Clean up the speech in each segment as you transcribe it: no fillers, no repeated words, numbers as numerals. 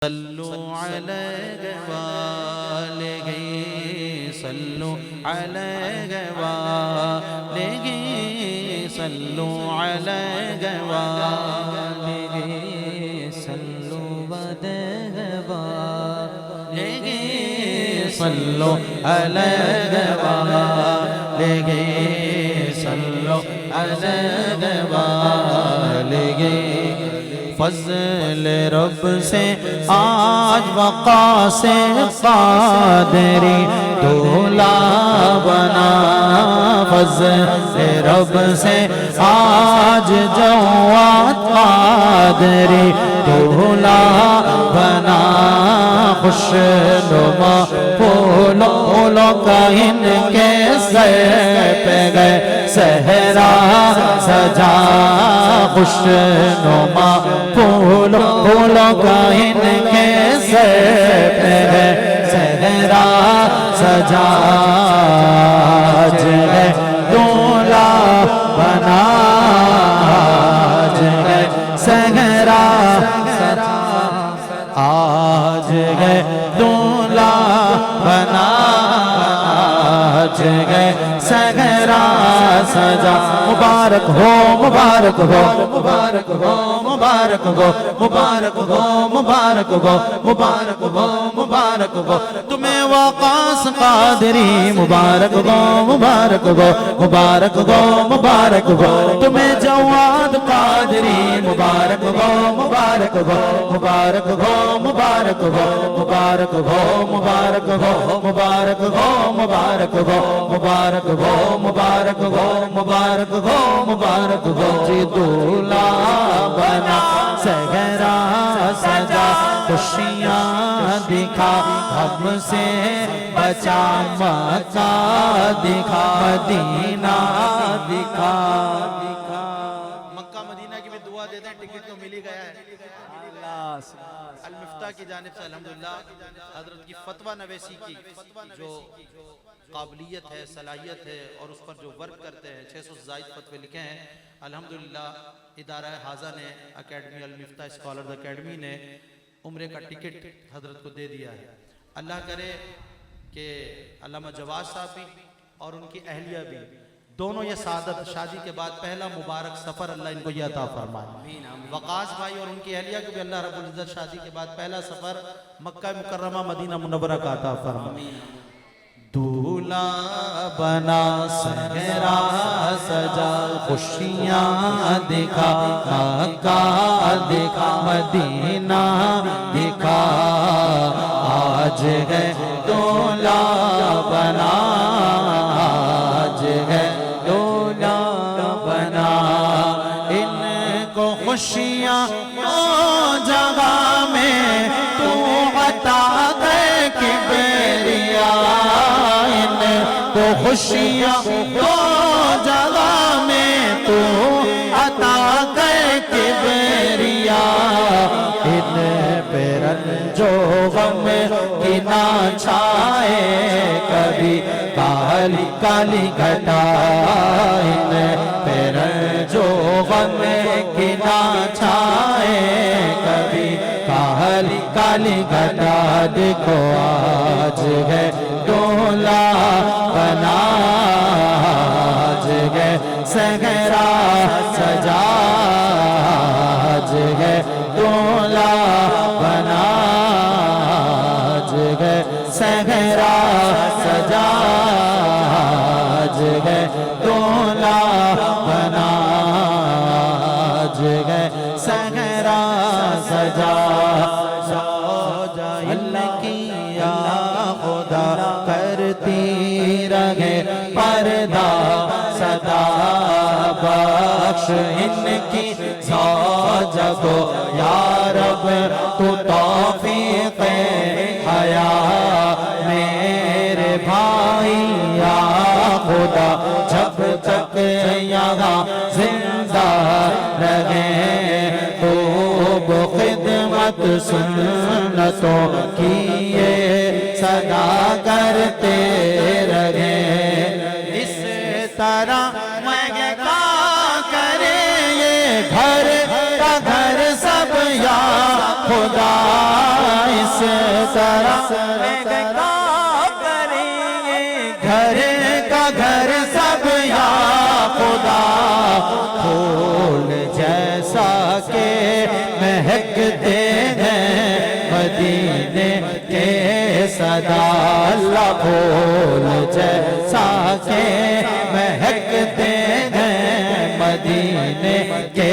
صلوا عليه وآله صلوا عليه وآله صلوا عليه وآله صلوا عليه وآله صلوا عليه وآله صلوا عليه وآله فضل رب سے آج وقا سے قادری دولہ بنا فضل رب سے آج جواد قادری دولہ بنا خوش نما پھولوں کا ان کے سر پہ گئے صحرا سجا خوش نما پھولوں کا ان کے سر پہ گئے صحرا سجا جگہ دولہ بنا جگہ صحرا آج گئے دولہ بنا جگہ صحرا سجا مبارک ہو مبارک ہو مبارک ہو مبارک ہو مبارک ہو مبارک ہو مبارک ہو مبارک ہو تمہیں وقاص قادری مبارک ہو مبارک ہو مبارک ہو مبارک ہو تمہیں جواد قادری مبارک ہو مبارک ہو مبارک ہو مبارک ہو مبارک ہو مبارک ہو مبارک ہو مبارک ہو مبارک ہو مبارک ہو مبارک ہو مبارک ہو جی دولہ بنا صحرا سجا خوشیاں دکھا ہم سے بچا مکہ دکھا مدینہ دکھا مکہ مدینہ کی بھی دعا دیتے ہیں ٹکٹ تو مل ہی گیا ہے المفتاح کی جانب سے الحمدللہ حضرت کی فتوہ نویسی کی جو قابلیت ہے صلاحیت ہے اور اس پر جو ورک کرتے ہیں 600 زائد فتوے لکھے ہیں الحمدللہ ادارہ حاضہ نے اکیڈمی المفتاح اسکالرز اکیڈمی نے عمرے کا ٹکٹ حضرت کو دے دیا ہے اللہ کرے کہ علامہ جواز صاحب بھی اور ان کی اہلیہ بھی دونوں یہ سعادت شادی کے بعد پہلا مبارک سفر اللہ ان کو یہ عطا فرمائے وقاص بھائی اور ان کی اہلیہ کو بھی اللہ رب العزت شادی کے بعد پہلا سفر مکہ مکرمہ مدینہ منورہ کا عطا فرمائے دولہ بنا صحرا سجا خوشیاں دکھا مکہ دکھا مدینہ دکھا آج ہے دولہ بنا آج ہے دولہ بنا ان کو خوشیاں جگہ میں تو عطا دے کبریا تو خوشیاں تو جگہ میں تو عطا کر کبریا ان پہ رنج و غم کی نہ چھائے کبھی کالی کالی گھٹا ان پہ رنج و غم کی نہ چھائے کبھی کالی کالی گھٹا دیکھو آج ہے دولہ بنا آج ہے صحرا سجا آج ہے دولہ بنا آج ہے صحرا سجا آج ہے دولہ بنا آج ہے صحرا سجا کرتی رہے پردہ صدا بخش ان کی زوجہ کو یا رب تو توفیق حیا میرے بھائی یا خدا جب تک یہاں زندہ رہے تو خدمت سنتوں کی صدا کرتے رہے اس طرح مہنگا کرے یہ گھر کا گھر سب یا خدا اس طرح کیا کریں گھر کا گھر سب یا خدا پھول جیسا کہ مہکتے ہیں مدینے کے صدا اللہ پھول جیسا کہ مہکتے ہیں مدینے کے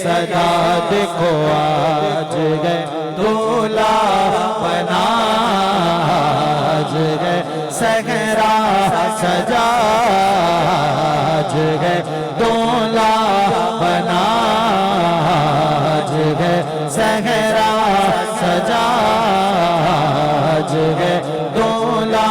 صدا دیکھو آج گئے دولہا بنا آج گئے صحرا سجا آج گئے دولہا بنا آج گئے صحرا سجا آج گئے دولہا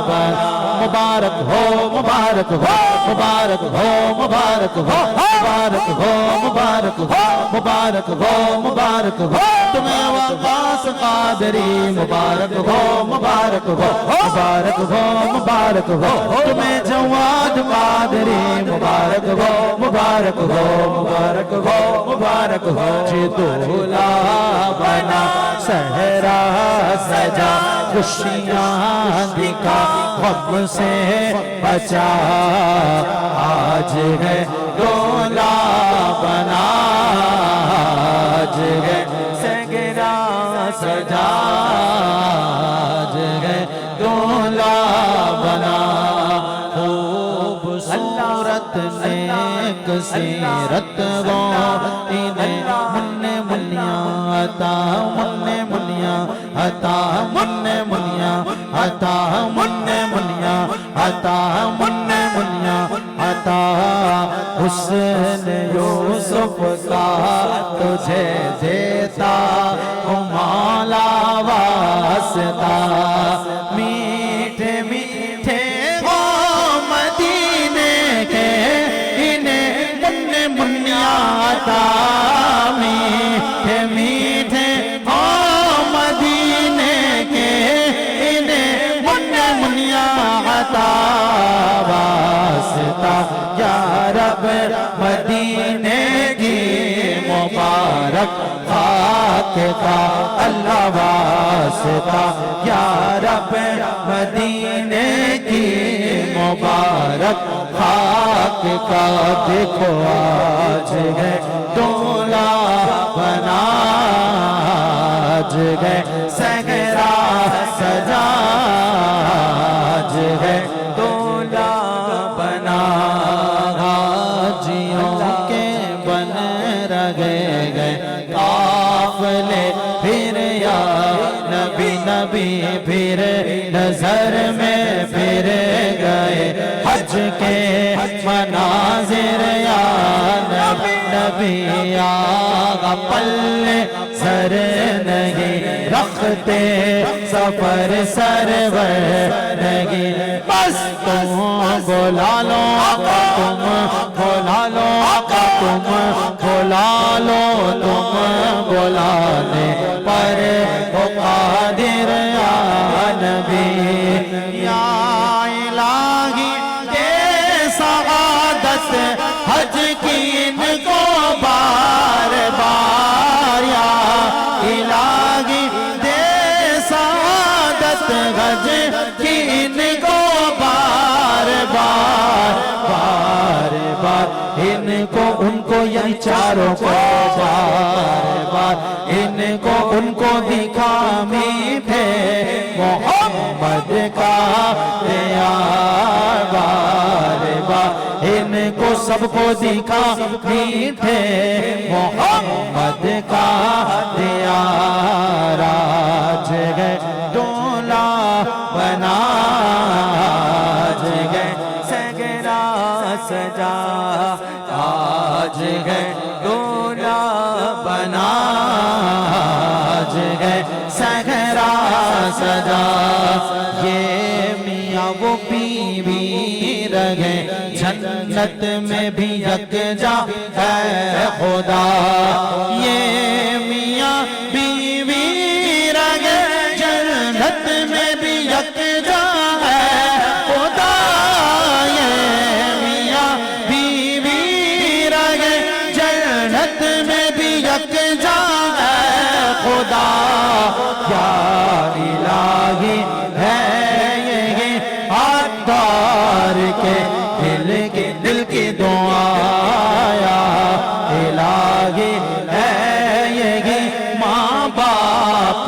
بنا مبارک ہو مبارک ہو مبارک ہو مبارک ہو مبارک ہو مبارک ہو مبارک ہو مبارک ہو تمہیں وقاص قادری مبارک ہو مبارک ہو مبارک ہو مبارک ہو تمہیں جواد قادری مبارک ہو مبارک ہو مبارک ہو مبارک ہو جی دولہا بنا صحرا سجا خوشیاں دکھا غم سے بچا آج ہے دولہا بنا آج ہے صحرا سجا آج ہے دولہا بنا خوبصورت نیک سیرت وہ انہیں منع منیاں عطا منع منیاں عطا منع منیاں عطا منع منیاں عطا منع منیاں عطا حسن یوسف کا تجھے دیتا ہوں مولا واسطہ میٹھے میٹھے وہ مدینے کے انہیں منع منیاں عطا میٹھے میٹھے وہ مدینے کے انہیں منع منیاں عطا واسطہ یا رب مدینے کی مبارک خاک کا اللہ واسطہ یا رب مدینے کی مبارک خاک کا دیکھو آج ہے دولہا بنا آج ہے صحرا سجا آج ہے دولہا بنا حاجیوں کے بن رہے گئے قافلے پھر یا نبی نبی پھر نظر میں پھر گئے حج کے مناظر یا نبی نبی آغا پلے سر نہیں رکھتے سفر سرور نہیں بس تم بلا لو آقا تم بلا لو آقا تم بلا لو تم بلانے پر ہو قادر یا نبی یا الہی دے سعادت حج کی ان کو بار بار یا الہی دے سعادت حج کی ان کو بار بار بار بار ان کو یہی چاروں کو بار بار ان کو دکھا میٹھے محمد کا پیار بار بار ان کو سب کو دکھا میٹھے محمد کا پیار آج گئے دولہا بنا آج گئے صحرا سجا آج گئے دولہا بنا آج گئے صحرا سجا یہ میاں وہ بیوی رہے جنت میں بھی یکجا ہے خدا یہ میاں بیوی رہے جنت میں بھی یکجا ہے خدا یہ میاں بیوی رہے جنت میں بھی یکجا ہے خدا